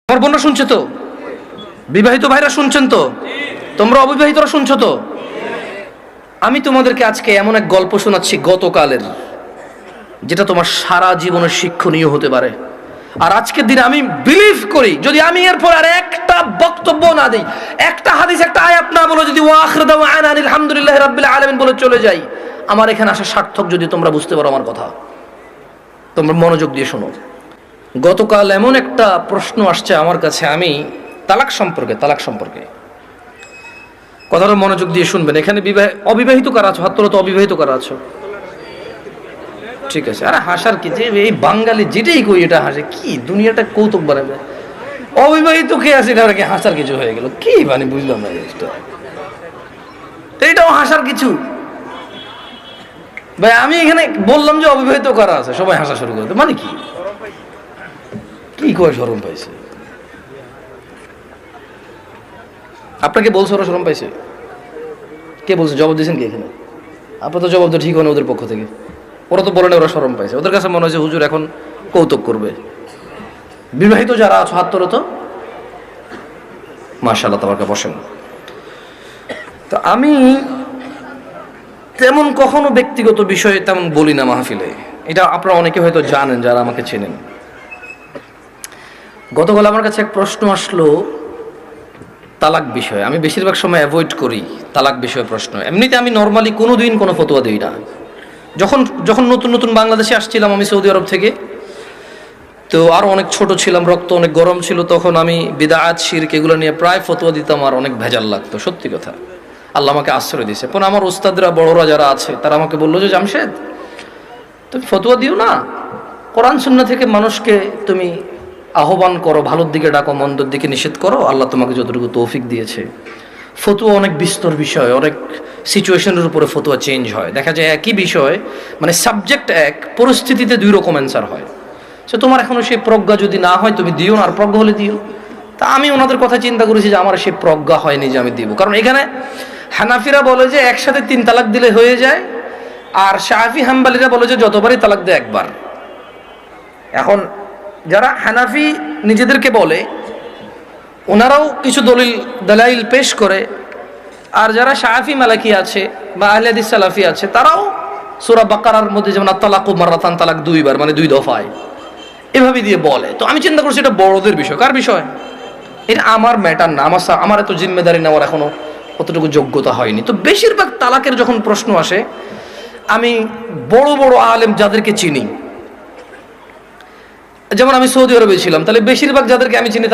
আমার বোনরা শুনছে তো? বিবাহিত ভাইরা শুনছেন তো? তোমরা অবিবাহিতরা শুনছো তো? আমি তোমাদেরকে আজকে এমন এক গল্প শোনাচ্ছি গতকালের, যেটা তোমার সারা জীবনের শিক্ষণীয় হতে পারে। আর আজকের দিনে আমি বিলিভ করি, যদি আমি এরপর আর একটা বক্তব্য না দিই, একটা হাদিস, একটা আয়াত না বলে যদি ওয়াখির দাওয়ানা আলহামদুলিল্লাহি রাব্বিল আলামিন বলে চলে যাই, আমার এখানে আসা সার্থক। যদি তোমরা বুঝতে পারো আমার কথা, তোমরা মনোযোগ দিয়ে শোনো। গতকাল এমন একটা প্রশ্ন আসছে আমার কাছে, আমি তালাক সম্পর্কে কথাটা মনোযোগ দিয়ে শুনবেন। এখানে অবিবাহিত কারা আছো? হাত তোলো তো। অবিবাহিত কারা আছো? ঠিক আছে। আরে হাসার কি, যে এই বাঙালি যেটাই কই এটা হাসে, কি দুনিয়াটা কৌতুক বানাবে। অবিবাহিত কে আছে এটা কি হাসার কিছু হয়ে গেল? কি মানে বুঝলাম না জিনিসটা। এইটাও হাসার কিছু? ভাই আমি এখানে বললাম যে অবিবাহিত কারা আছে, সবাই হাসা শুরু করতে, মানে কি কি কয় শরম পাইছে? আপনাকে বলছে ওরা শরম পাইছে? কে বলছে? জবাব দিয়েছেন কি এখানে? আপনার তো জবাব তো ঠিক হয় না ওদের পক্ষ থেকে। ওরা তো বলে না ওরা শরম পাইছে, ওদের কাছে মনে হয়েছে হুজুর এখন কৌতুক করবে। বিবাহিত যারা আছো হাত তোলো তো। মাশাআল্লাহ, তোমাকে বসেন। তো আমি তেমন কখনো ব্যক্তিগত বিষয়ে তেমন বলি না মাহফিলে, এটা আপনারা অনেকে হয়তো জানেন যারা আমাকে চেনেন। গতকাল আমার কাছে এক প্রশ্ন আসলো তালাক বিষয়ে। আমি বেশিরভাগ সময় অ্যাভয়েড করি তালাক বিষয়ে প্রশ্ন। এমনিতে আমি নর্মালি কোনোদিন কোনো ফতোয়া দিই না। যখন নতুন নতুন বাংলাদেশে আসছিলাম আমি সৌদি আরব থেকে, তো আরও অনেক ছোট ছিলাম, রক্ত অনেক গরম ছিল, তখন আমি বিদআত শিরক এগুলো নিয়ে প্রায় ফতোয়া দিতাম, আর অনেক ভেজাল লাগতো, সত্যি কথা। আল্লাহ আমাকে আশ্রয় দিয়েছে। পরে আমার ওস্তাদরা, বড়রা যারা আছে, তারা আমাকে বললো যে জামশেদ তুমি ফতোয়া দিও না, কোরআন সুন্নাহ থেকে মানুষকে তুমি আহ্বান করো, ভালোর দিকে ডাকো, মন্দর দিকে নিষেধ করো। আল্লাহ তোমাকে যতটুকু তৌফিক দিয়েছে। ফতোয়া অনেক বিস্তর বিষয়, অনেক সিচুয়েশনের উপরে ফতোয়া চেঞ্জ হয়। দেখা যায় একই বিষয়, মানে সাবজেক্ট এক, পরিস্থিতিতে দুই রকম অ্যান্সার হয়। সে তোমার এখনো সেই প্রজ্ঞা যদি না হয় তুমি দিও না, আর প্রজ্ঞা হলে দিও। তা আমি ওনাদের কথা চিন্তা করেছি যে আমার সেই প্রজ্ঞা হয়নি যে আমি দিব। কারণ এখানে হানাফিরা বলে যে একসাথে 3 তালাক দিলে হয়ে যায়, আর শাফি হাম্বলিরা বলে যে যতবারই তালাক দেয় একবার। এখন যারা হানাফি নিজেদেরকে বলে, ওনারাও কিছু দলাইল পেশ করে, আর যারা শাফি মালাকি আছে বা আহলে হাদিস সালাফি আছে, তারাও সূরা বাকারার মধ্যে যেমন আত-তালাকু মাররাতান, তালাক 2 বার, মানে 2 দফায়, এভাবে দিয়ে বলে। তো আমি চিন্তা করছি এটা বড়দের বিষয়। কার বিষয়? এটা আমার ম্যাটার না, আমার এত জিম্মেদারি নেওয়ার এখনো অতটুকু যোগ্যতা হয়নি। তো বেশিরভাগ তালাকের যখন প্রশ্ন আসে, আমি বড় বড় আলেম যাদেরকে চিনি, যেমন আমি সৌদি আরবে ছিলাম, তাহলে বেশিরভাগ যাদেরকে আমি চিনি